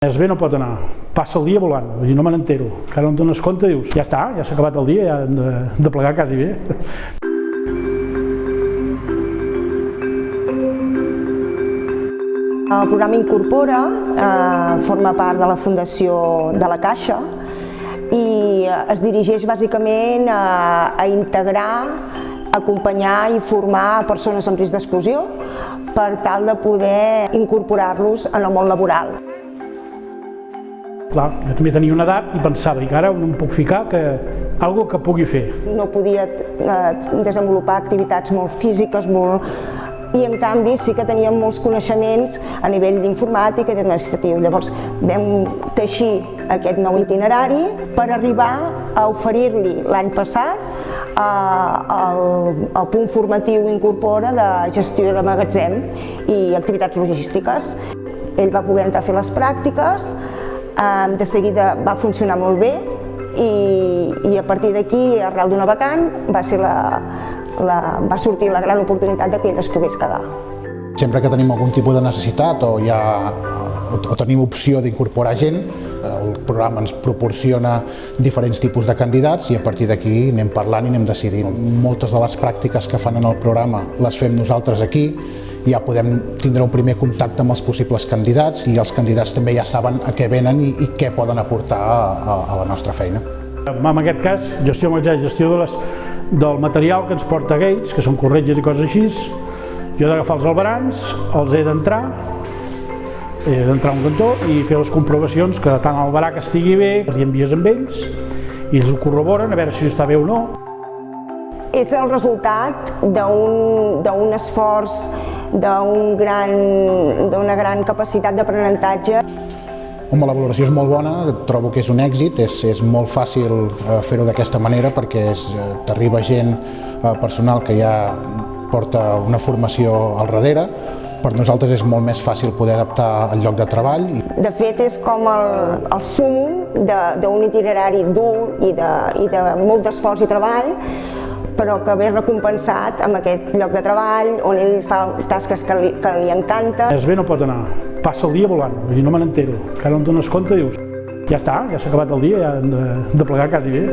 Més bé no pot anar, passa el dia volant, vull dir, no me n'entero, encara no et dones compte, dius, ja està, ja s'ha acabat el dia, ja hem de plegar quasi bé. El programa Incorpora forma part de la Fundació de la Caixa i es dirigeix bàsicament a integrar, acompanyar i formar persones amb risc d'exclusió per tal de poder incorporar-los en el món laboral. Clar, jo també tenia una edat i pensava, dic, ara no em puc ficar algo que pugui fer. No podia desenvolupar activitats molt físiques, i en canvi sí que teníem molts coneixements a nivell d'informàtica i administratiu. Llavors vam teixir aquest nou itinerari per arribar a oferir-li l'any passat el punt formatiu Incorpora de gestió de magatzem i activitats logístiques. Ell va poder entrar a fer les pràctiques, de seguida va funcionar molt bé i a partir d'aquí, arrel d'una vacant, va sortir la gran oportunitat que ell es pogués quedar. Sempre que tenim algun tipus de necessitat o tenim opció d'incorporar gent, el programa ens proporciona diferents tipus de candidats i a partir d'aquí anem parlant i anem decidint. Moltes de les pràctiques que fan en el programa les fem nosaltres aquí, ja podem tindre un primer contacte amb els possibles candidats i els candidats també ja saben a què venen i què poden aportar a la nostra feina. En aquest cas, gestió magatzem, gestió del material que ens porta Gates, que són corretges i coses així. Jo he d'agafar els albarans, els he d'entrar a un cantó i fer les comprovacions que tant el barat estigui bé, els hi envies amb ells i ells ho corroboren a veure si està bé o no. És el resultat d'un esforç, d'una gran capacitat d'aprenentatge. La valoració és molt bona, trobo que és un èxit, és molt fàcil fer-ho d'aquesta manera perquè t'arriba gent personal que ja porta una formació al darrere. Per nosaltres és molt més fàcil poder adaptar el lloc de treball. De fet, és com el súmmum d'un itinerari dur i de molt d'esforç i treball, però que ve recompensat amb aquest lloc de treball on ell fa tasques que li encanten. Més bé no pot anar, passa el dia volant, vull dir, no me n'entero, encara no et dones compte, dius, ja està, ja s'ha acabat el dia, ja hem de plegar quasi bé.